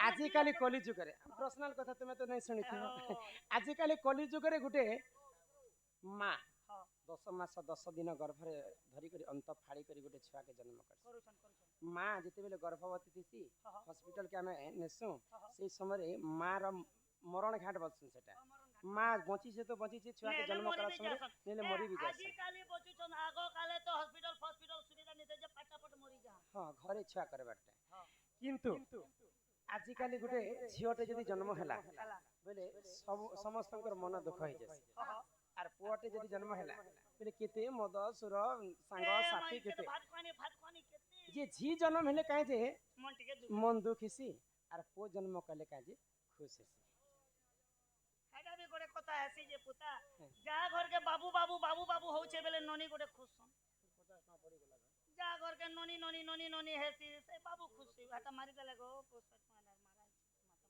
आजिकाली कली जुगरे पर्सनल कथा तुम तो नहीं शुणी आजिकाली कली जुगरे गुटे माँ 10 मास 10 दिन गर्भ धरिक अंत फाड़ी कर गोटे छुआ के जन्म कर माँ जिते बेले गर्भवती थी हॉस्पिटल के आम नेसु से समय माँ र मरण घाट बसुँ से माँ बची से तो बची छुआ के जन्म करा समय नेले मरी भी जाए हाँ घरे छुआ करबाटा किंतु आजिकाली गोटे झीटे जदि जन्म है बोले समस्त मन दुख हो जाए आर पुआटे जदि जन्म है बोले केते मद सुर सांग साथी केते जे झी जन्म हेले काहे जे मन दुख हिसी आर पो जन्म कले काहे जे खुश हिसी हेडा भी गोटे कथा हेसी जे पुता जा घर के बाबू बाबू बाबू बाबू होचे बेले ननी गोटे खुश जा घर के ननी ननी ननी ननी हेसी से बाबू खुशी हाता मारी देले गो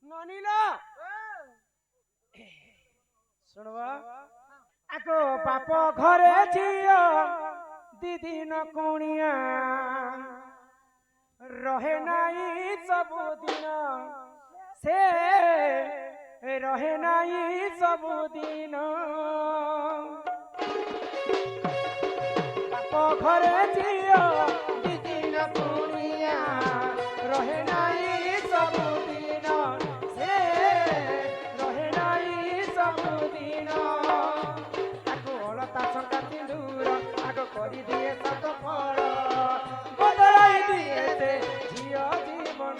ननी ला सुनवा आको बाप घरे जियो दीदी न कुणिया रहे नाई सब दिन से रहे नाई सब दिन बाप घरे जियो दीदी न कुणिया रहे नाई सब दिन से रहे नाई सब दिन संका सिंदूर आग करी दिए सत फल बदलाई दिए से झियो जीवन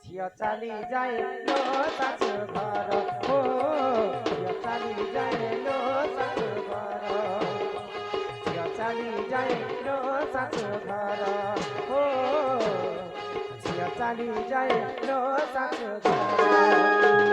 झियो चली जाए लो सासु घर हो झियो चली जाए लो सासु घर झियो चली जाए लो सासु घर हो झियो चली जाए लो सासु घर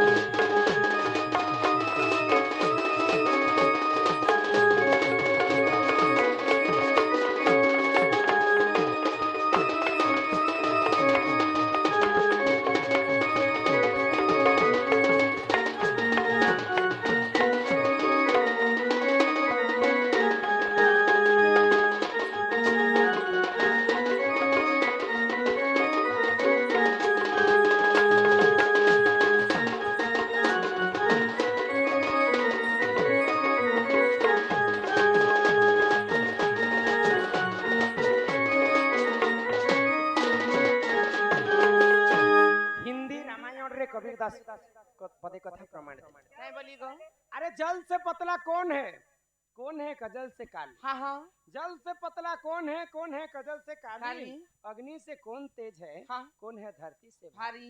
पदे कथा प्रमाण नहीं बोली गो अरे जल से पतला कौन है कजल से काली हाँ हाँ जल से पतला कौन है कजल से काली अग्नि से कौन तेज है हाँ कौन है धरती से भारी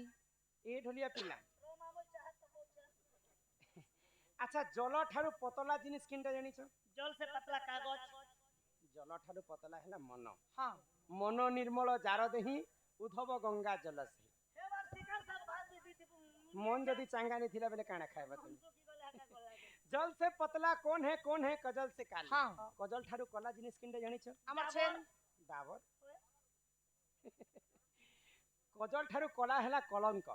ए ढोलिया पिला अच्छा जल ठारू पतला जिनिस किनटा जानि छ जल से पतला कागज जल ठारू पतला हैला मन हाँ मन निर्मल जार देही उधव गंगा जल से मन जदि चांगा नहीं थिला बेले काना खाए तुम जल से पतला कौन है कजल से काली हाँ कजल ठारू कला जिनिस किनटा जानि छ हमर छेन दावर कजल ठारू कला हैला कलंक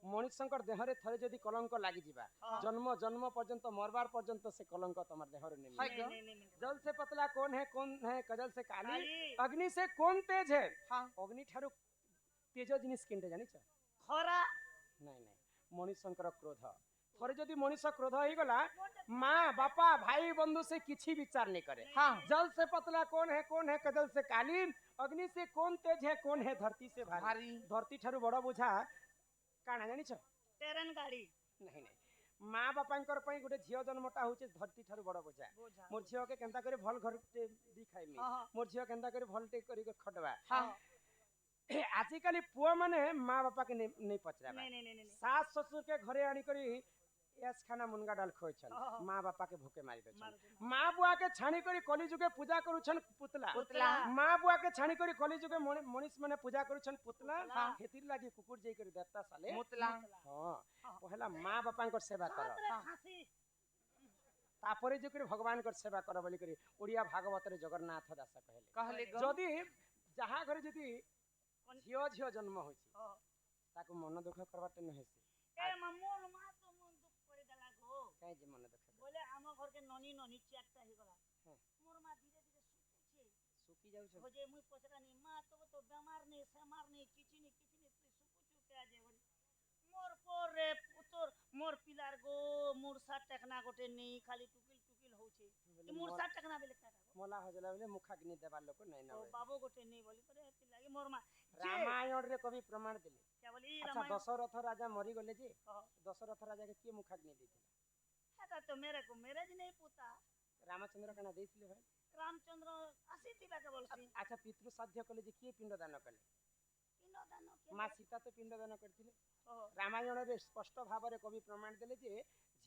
मनुष्यंकर देहरे थरे जदि कलंक लागि जिबा जन्म जन्म पर्यंत मरबार पर्यंत से कलंक तमर देहरे नहीं जल से पतला कौन है कजल से काली अग्नि से कौन तेज है हाँ अग्नि ठारू तेज जिनिस किनटा जानि छ खरा नहीं मनुष्यंकर क्रोध थरे जदि मनुष्य क्रोध हो गला माँ बापा भाई बंधु से किछि विचार नहीं करे हाँ जल से पतला कौन है कजल से काली अग्नि से कौन तेज है कौन है धरती से भारी धरती ठारू बड़ बुझा काना जानि छ ट्रेन गाड़ी नहीं माँ बापांकर पई गोटे झियो जन्मटा होचे धरती ठारू बड़ बुझा मोर झियो के केंता करे भल घर दी खाइमी मोर झियो केंता करे भल टे करी के खटवा आजिकाली पुआ माने माँ बापा के नहीं पचरा सास ससुर के घरे आनी करी एस खाना मुनगा डाल खोय छन माँ बापा के भूखे मारी दे छन माँ बुआ के छानी करी कली जुगे पूजा करू छन पुतला माँ बुआ के छानी करी कली जुगे मनीष माने पूजा करू छन पुतला खेतीर लागी कुकुर जई करी देवता साले मुतला हां पहला माँ बापा कर सेवा कर तापरे जे करी भगवान कर सेवा कर बोली करी ओडिया भागवत रे जगन्नाथ दास कहले जदी जहां घरे जदी झियो झियो जन्म होछि ताको मन दुख करबाटे न हेसी ए मोर मां तो मन दुख करे देला गो काहे जे मन दुख बोले हम घर के ननी ननी चारटा ही गला मोर मां धीरे धीरे सुखी जाउ छ हो जे मुई पछरानी मां तो बेमार नहीं सेमार नहीं किछि नहीं যে মোর পরে পুতর মোর পিলার গো মুরসা টেকনা গোটে নেই খালি টুকিল টুকিল হচ্ছে মুরসা টেকনা বেলে কাটা মলা হজলা বলে মুখাগ্নি দেবার লোক নাই না ও বাবু গোটে নেই বলি করে এতি লাগি মোর মা রামায়ণ রে কবি প্রমাণ দিলে কে বলি আচ্ছা রামায়ণ দশরথ রাজা মরি গলে যে দশরথ রাজাকে কি মুখাগ্নি দিছিল এটা তো মেরে কো মেরে জি নেই পুতা রামচন্দ্র কেনা দিয়েছিল ভাই রামচন্দ্র আসিথিবা কে বলছি আচ্ছা পিতৃ সাধ্য কলে যে কি পিণ্ড দান কলে পিণ্ডদান মা সীতা তো পিণ্ড দান করଥିଲେ ওহো রামায়ণরে স্পষ্ট ভাବରେ কবি প্রমাণ দেলে যে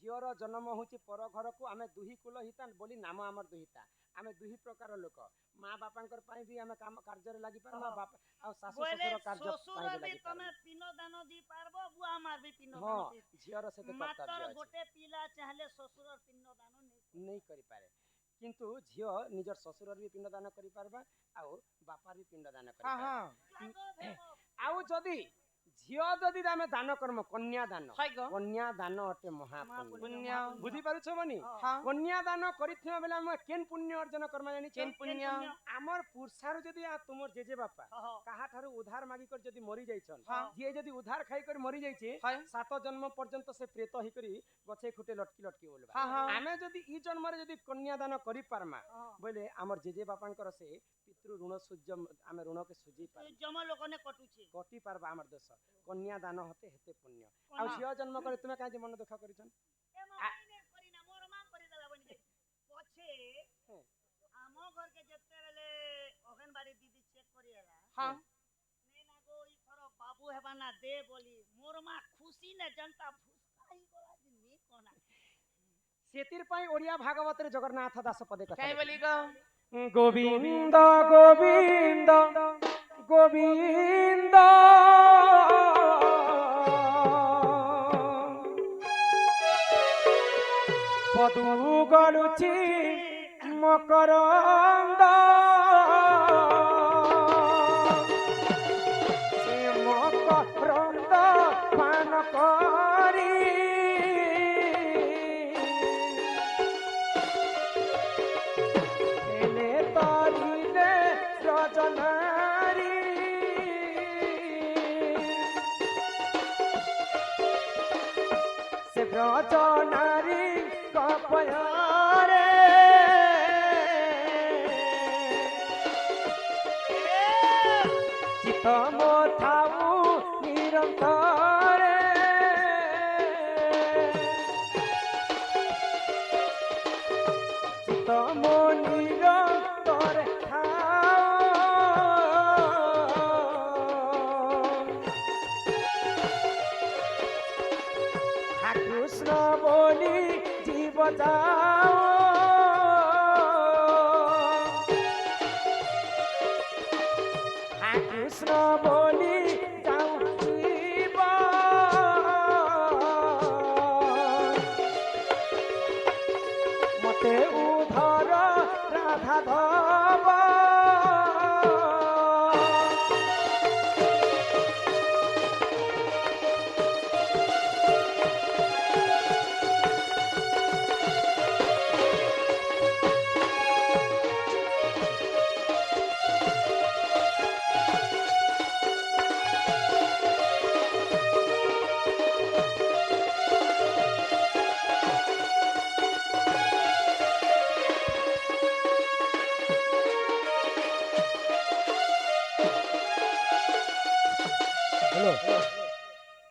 ঝিওর জন্ম হচ্ছে পর ঘরକୁ ଆମେ ଦୁହି କୁଲ ହିତା ବୋଲି ନାମ ଆମର ଦୁହିତା ଆମେ ଦୁଇ ପ୍ରକାର ଲୋକ ମା ବାପାଙ୍କର ପାଇଁ ବି ଆମେ କାମ କାର୍ଯ୍ୟରେ ଲାଗି ପାରମା ବାପା ଆଉ ଶାଶୁ ବୋଇଲେ ଶ୍ୱଶୁର କାର୍ଯ୍ୟ ଶ୍ୱଶୁର ପାଇଁ ବି ଲାଗି ତମେ ପାରମା ପିଣ୍ଡଦାନ ଦି ପାରବ ବୁଆ ମାର ବି ହଁ ପିଣ୍ଡଦାନ ଝିଅର ସେତେ ମାତ୍ର କର୍ତ୍ତବ୍ୟ ଅଛି ଗୋଟେ ପିଲା ଚାହିଁଲେ ଶ୍ୱଶୁର ପିଣ୍ଡଦାନ ନେଇ ନେଇ କରିପାରେ କିନ୍ତୁ ଝିଅ ନିଜର ଶ୍ୱଶୁରର ବି ପିଣ୍ଡ ଦାନ କରିପାରବା ଆଉ ବାପାର ବି ପିଣ୍ଡ ଦାନ କରିପାରବା ଆଉ ଯଦି ଝିଅ ଯଦି ଆମେ ଦାନ କର୍ମ କନ୍ୟା ଦାନ ଅଟେ ମହାପୁଣ୍ୟ ବୁଝିପାରୁଛ ମନି କନ୍ୟା ଦାନ କରିଥିବା ବେଲେ ଆମେ କେନ୍ ପୁଣ୍ୟ ଅର୍ଜନ କର୍ମା ଜାଣିଛ କେନ୍ ପୁଣ୍ୟ ଆମର ପୁରୁଷାରୁ ଯଦି ତୁମର ଜେଜେ ବାପା କାହା ଠାରୁ ଉଦ୍ଧାର ମାଗି କରି ଯଦି ମରି ଯାଇଛନ୍ ଯିଏ ଯଦି ଉଦ୍ଧାର ଖାଇ କରି ମରି ଯାଇଛେ 7 ଜନ୍ମ ପର୍ଯ୍ୟନ୍ତ ସେ ପ୍ରେତ ହେଇକରି ଗଛେ ଖୁଟେ ଲଟକି ଲଟକି ବୋଲବା ଆମେ ଯଦି ଇ ଜନ୍ମରେ ଯଦି କନ୍ୟା ଦାନ କରି ପାରମା ବୋଇଲେ ଆମର ଜେଜେ ବାପାଙ୍କର ସେ ପିତୃ ଋଣ ସୂର୍ଯ୍ୟ ଆମେ ଋଣକେ ସୁଝି ପାରମା ଜମ ଲୋକନେ କଟି ପାରବା ଆମର ଦେଶ କନ୍ୟା ଦାନ ହତେ ହେତେ ପୁଣ୍ୟ ଆଉ ଝିଅ ଜନ୍ମ କରି ତୁମେ କାହିଁ ମନ ଦୁଃଖ କରିଛନ୍ ଆମ ଘରକେ ଯେତେବେଳେ ଅଙ୍ଗନବାଡି ଦିଦି ଚେକ୍ କରିଲା ବାବୁ ହେବା ନା ଦେ ବୋଲି ମୋର ମା ଖୁସି ନେ ଜନତା ଫୁସକାଇ ଗଲା ଦିନି କୋନା ସେତିର ପାଇଁ ଓଡ଼ିଆ ଭାଗବତରେ ଜଗନ୍ନାଥ ଦାସ ପଦେ କଥା କାଇଁ ବୋଲି ଗ ଗୋବିନ୍ଦ ଗୋବିନ୍ଦ ଗୋବିନ୍ଦ ପଦୁ ଗଳୁଛି ମକରନ୍ଦ ସେ ମକରନ୍ଦ ପାନ କରି ହେଲେ ତରିଲେ ରଜନାରୀ ସେ ବ୍ରଜନାରୀ କପୟରେ ଚିତ ମଥାଉ ନିରନ୍ତରେ ଚିତ ମୋ ନିରନ୍ତରେ কৃষ্ণ বলি জীব যাও কৃষ্ণ বলি যাও জীব মতে উধর রাধা ধব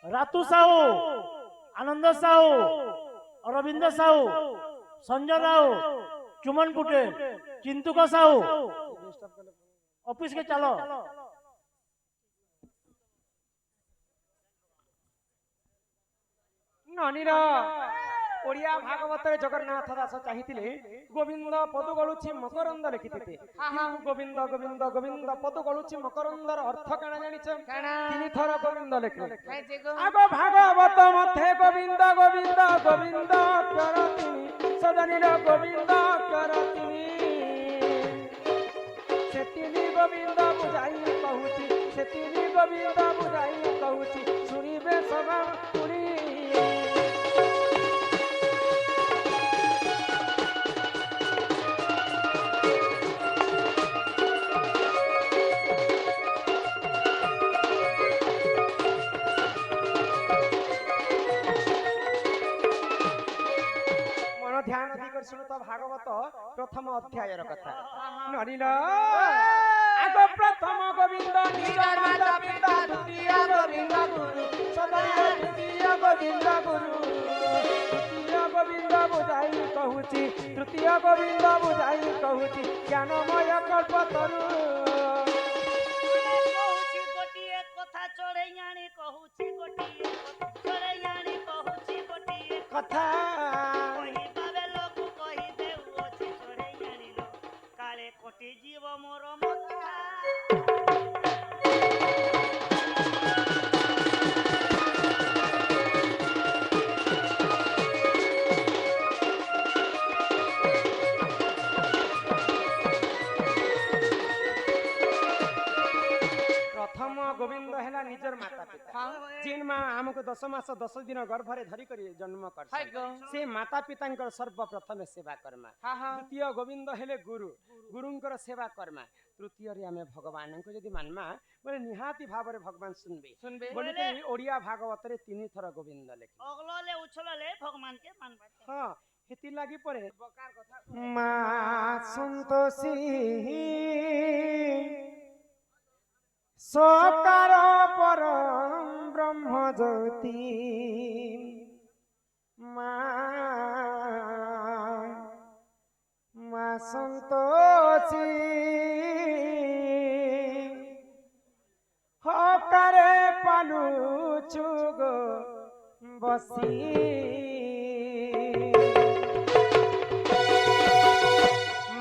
রাতু সাহু, আনন্দ সাহু, অরবিন্দ সাহু, সঞ্জয় রাও, চুমন পুটে, চিন্তুক সাহু, অফিস কে চালো। ননির ଓଡ଼ିଆ ଭାଗବତରେ ଜଗନ୍ନାଥ ଦାସ ଚାହିଁଥିଲେ ଗୋବିନ୍ଦ ପଦୁ ଗଳୁଛି ମକରନ୍ଦ ଲେଖିଥିଲେ କିନ୍ତୁ ଗୋବିନ୍ଦ ଗୋବିନ୍ଦ ଗୋବିନ୍ଦ ପଦୁ ଗଳୁଛି ମକରନ୍ଦର ଅର୍ଥ କାଣା ଜାଣିଛ ତିନି ଥର ଗୋବିନ୍ଦ ଲେଖିଲେ ଆଗ ଭାଗବତ ମତେ ଗୋବିନ୍ଦ ଗୋବିନ୍ଦ ଗୋବିନ୍ଦ କରତିନି ସଦନୀର ଗୋବିନ୍ଦ କରତିନି ସେ ତିନି ଗୋବିନ୍ଦ ବୁଝାଇ କହୁଛି ସେ ତିନି ଗୋବିନ୍ଦ ବୁଝାଇ କହୁଛି ଶୁଣିବେ ସଭା ଶୁଣି କରି ଶୁଣୁ ତ ଭାଗବତ ପ୍ରଥମ ଅଧ୍ୟାୟର କଥା। ନରିଲ ଆଗ ପ୍ରଥମ ଗୋବିନ୍ଦ ନିଜ ମାତା ପିତା, ଦ୍ୱିତୀୟ ଗୋବିନ୍ଦ ଗୁରୁ ସଦା, ତୃତୀୟ ଗୋବିନ୍ଦ ଗୁରୁ, ତୃତୀୟ ଗୋବିନ୍ଦ ବୁଝାଇ କହୁଛି, ତୃତୀୟ ଗୋବିନ୍ଦ ବୁଝାଇ କହୁଛି ଜ୍ଞାନମୟ କଳ୍ପତରୁ। କହୁଛି ଗୋଟିଏ କଥା ଚଢ଼େଇ ଆଣି କହୁଛି ଗୋଟିଏ କଥା ଚଢ଼େଇ ଆଣି କହୁଛି ଗୋଟିଏ କଥା କହିବା ବେଳକୁ କହି ଦେଉଅଛି ଚଢ଼େଇ ଆଣିଲ କାଳେ କଟି ଯିବ ମୋର ମଥା। प्रथम गोविंद है निजर माता पिता, जिन माँ आमको 10 मास 10 दिन गर्भरे धरी करी जन्म कर से माता पिता सर्वप्रथम सेवा कर्मा। द्वितीय गोविंद हेले गुरु, गुरुंकर सेवा कर्मा। तृतीय रे आमे भगवान को जदी मानमा बोले निहाती भाव रे भगवान सुनबे बोले कि ओडिया भागवत रे 3 थर गोविंद लेखि अगलले उछलले भगवान के मानबा। हां हेति लागि परे मां संतोषी सकार परम ब्रह्म ज्योति मां संतोषी हकारे पालू चुग बसी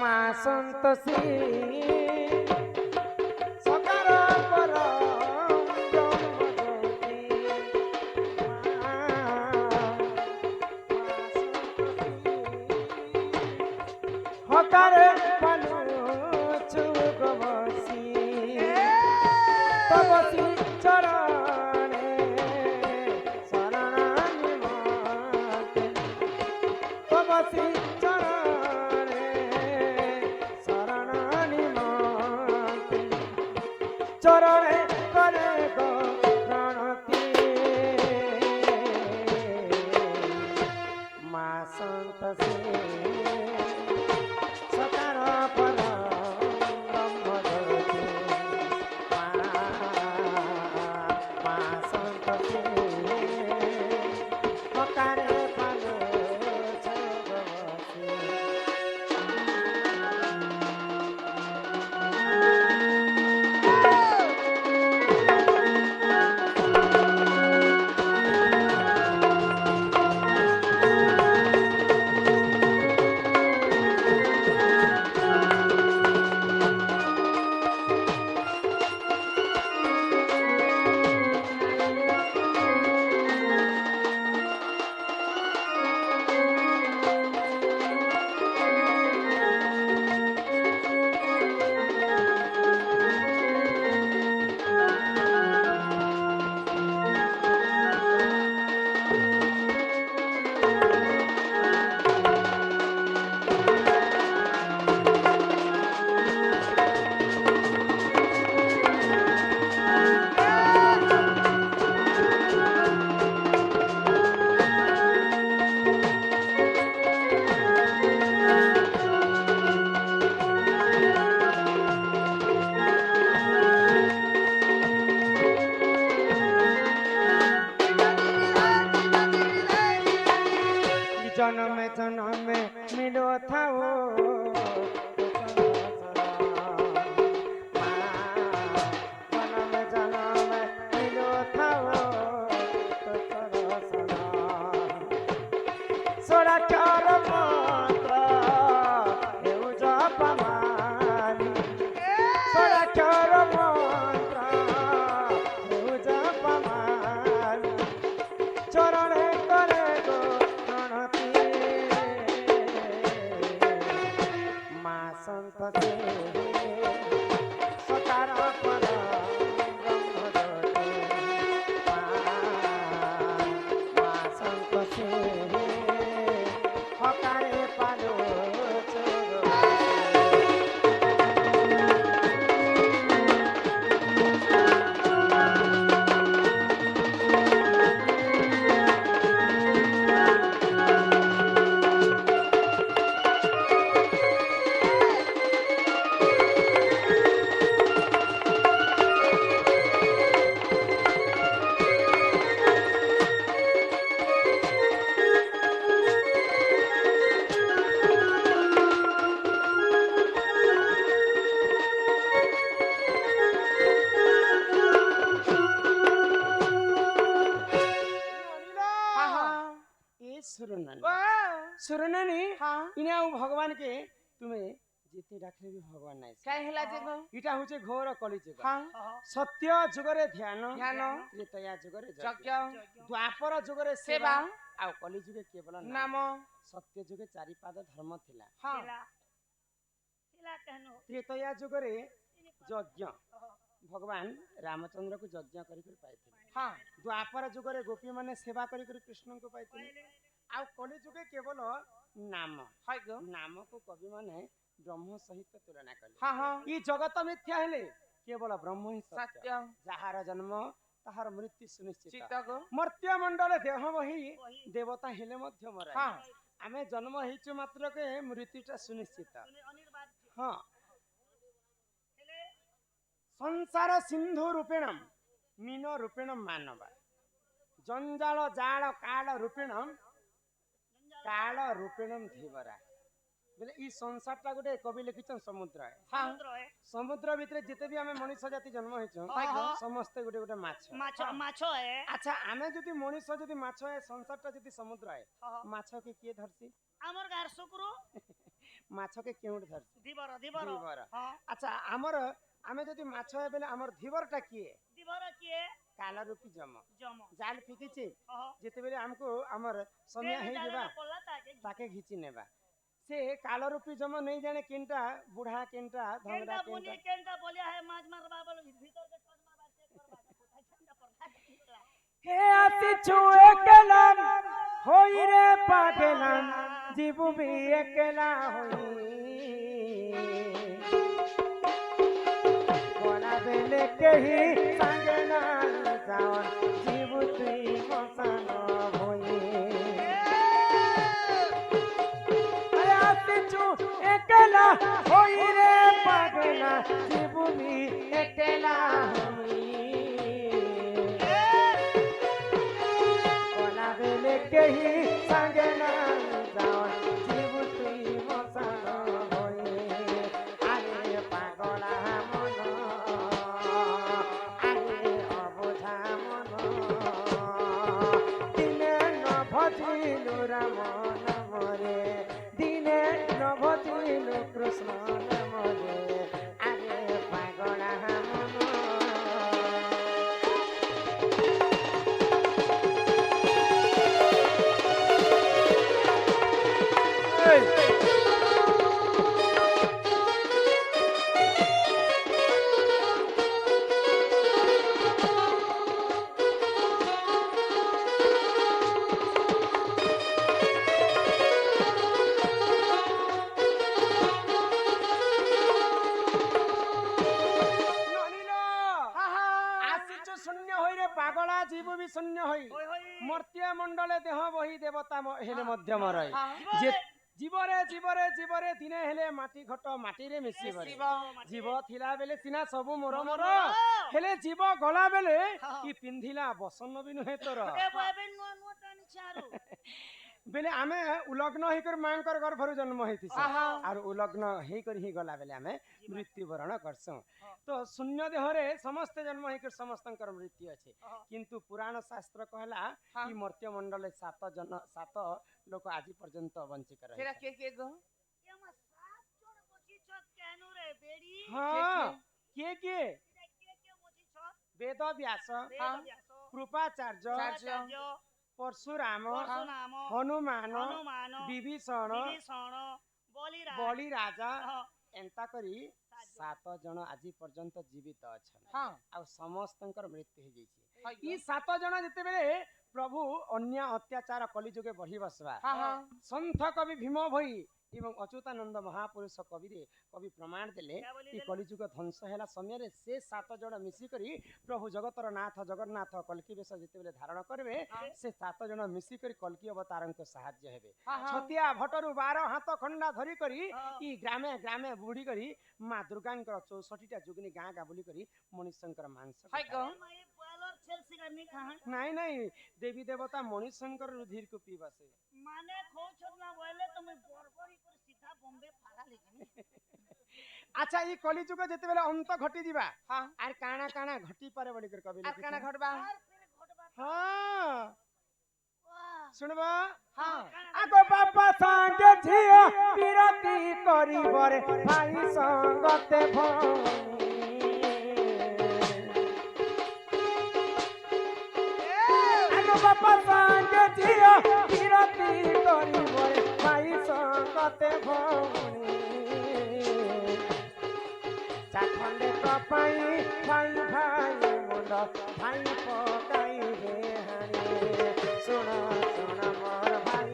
मां संतोषी हकारे पालू चुग बसी तबसी चरणे शरणानि माते, तबसी चरणे शरणानि माते, चरणे करे गो प्रणति मां संतोषी जन्म जन्म मिलो थाओ जन्म जन्म मिलो थाओ सोरा चार मंत्र हेउ जपमानी, सोरा चार मंत्र हेउ जपमानी, चरणे करे गो सुरनानी हाँ इने आउ भगवान के तुम्हें जेते डाकले भी भगवान नाइ काय हेला जे गो इटा होचे घोर कलिजुग हाँ सत्य जुगरे ध्यान ध्यान त्रेतया जुगरे यज्ञ द्वापर जुगरे सेवा आ कलिजुगे केवल नाम नाम सत्य जुगे चारि पाद धर्म थिला हाँ थिला कहनो त्रेतया जुगरे यज्ञ भगवान रामचंद्र को यज्ञ करी पाइथिले हाँ द्वापर जुगरे गोपी माने सेवा करी कृष्ण को पाइथिले आ कलि जुगे केवल नाम हाय गो नाम को कवि माने ब्रह्म सहित तुलना कले हाँ हाँ ई जगत मिथ्या हेले केवल ब्रह्म ही सत्य सत्य जहार जन्म ताहार मृत्यु सुनिश्चित चित्त गो मर्त्य मंडल देह वही देवता हेले मध्य मरा हाँ आमे जन्म हेचु मात्र के मृत्युटा सुनिश्चित अनिर्वाद हाँ हेले संसार सिंधु रूपेणम मीन रूपेणम मानव जंजाल जाल काल रूपेणम काल रूपेणम धीवरा बोले ई संसारटा गोटे कवि लिखिछन समुद्र है हाँ समुद्र है समुद्र भितरे जिते भी आमे मनुष्य जाति जन्म हेछन हाँ। समस्त गोटे गोटे माछ माछो माछो है अच्छा आमे जदि मनुष्य जदि माछ है संसारटा जदि समुद्र है हाँ। माछ के किए धरसी हमर गार सुकुरु माछ के केउड धरसी दिबर दिबर धीवर हां अच्छा हमर आमे जदि माछ है बेले हमर धीवरटा किए दिबर किए काला रूपी जम जम जाल फिकिछि हां जेते बेले हमको हमर समय हे जेबा पल्ला ताके ताके घिची नेबा से काला रूपी जम नहीं जाने किनटा बूढ़ा किनटा धंगड़ा केंटा बोली किनटा केंटा बोलिया है माज मार बाबल भीतर के छोड़ मार बात चेक कर बात कोथा केंटा पर हे आति छुए कलम होई रे पागलम जीवु भी अकेला होई कोना बेले कही संग ना जावन जीवु तुई मसान होई हे आति छु अकेला होई रे पागला जीवु भी अकेला होई केही संगे ना जावन जीव तुई मसान होई आरे पागला मन आरे अबुझा मन दिने न भजिलु राम नाम रे दिने न भजिलु कृष्ण नाम रे आरे पागला मन पागला जीव भी शून्य होई मर्त्य मंडले देह वही देवता हेले मध्य मरई जे जीवरे जीवरे जीवरे दिने हेले माटी घट माटी रे मिसी बरे जीव थिला बेले सिना सबु मोर मोर हेले जीव गला बेले ई पिंधिला बसन भी नहे तोर ए बबे नो नो टानी चारू बेले आमे उलग्न हेकर मांकर गर्भरु जन्म हेति आर उलग्न हेकर ही गला बेले आमे मृत्यु वरण करसो तो शून्य देहरे समस्त जन्म हेकर समस्तंकर मृत्यु अछि किंतु पुराण शास्त्र कहला कि मर्त्य मंडले 7 लोक आज पर्यंत वंचित रहे तेरा के गो एमा 7 जण बची छत केनु रे बेडी हां के के बची छत वेद व्यास कृपाचार्य परशुराम हनुमान विभीषण बलि राजा एंता करी 7 जन आज पर्यंत जीवित अछन हां आ समस्तंकर मृत्यु हो जाइछि ई 7 जन जते बेले प्रभु अन्य अत्याचार कलिजुगे बढ़ी बसवा संत कवि भीम भई एवं अच्युतानंद महापुरुष कवि रे कवि प्रमाण देले कि कलिजुग ध्वंस हैला समय रे से 7 जन मिसी करी प्रभु जगतर नाथ जगन्नाथ कल्की बेश जते बेले धारण करबे से 7 जन मिसी करी कल्की अवतारन को सहाय्य हेबे छतिया भटरु 12 हाथ खंडा धरी करी ई ग्रामे ग्रामे बुढ़ी करी मां दुर्गांकर 64 टा जुगनी गां गा बुली करी मनुष्यंकर मांस नहीं नहीं देवी देवता मनुष्यंकर रुधिर को पी बसे माने खो छोड़ना बोले तो मैं बरबरी पर सीधा बॉम्बे फाड़ा लेकिन अच्छा ई कलिजुग जते बेले अंत घटी दिबा आर काना काना घटी पारे बली कर कबि आर काना घटबा हां শুনবা হ্যাঁ আগো বাপা সাঙ্গে ঝিও বিরতি করিবরে ভাই সঙ্গতে ভৌনি আগো বাপা সাঙ্গে ঝিও বিরতি করিবরে ভাই সঙ্গতে ভৌনি চাখন্ডে কপাই ভাই ভাই মুন্ড ভাই পকাইবে হানি শুণ শুণ মোর ভাই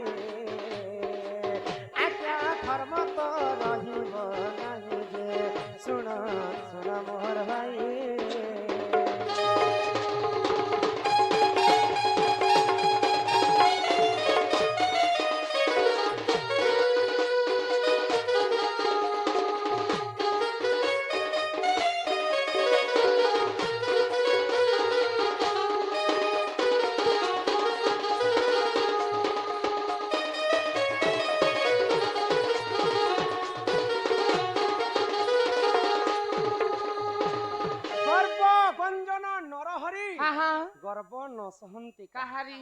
আজ্ঞা ধর্ম তো রহিব নাহি যে শুণ শুণ মোর ভাই গর্ব গঞ্জন নরহরি হ্যাঁ হ্যাঁ গর্ব ন সহন্তি কাহারি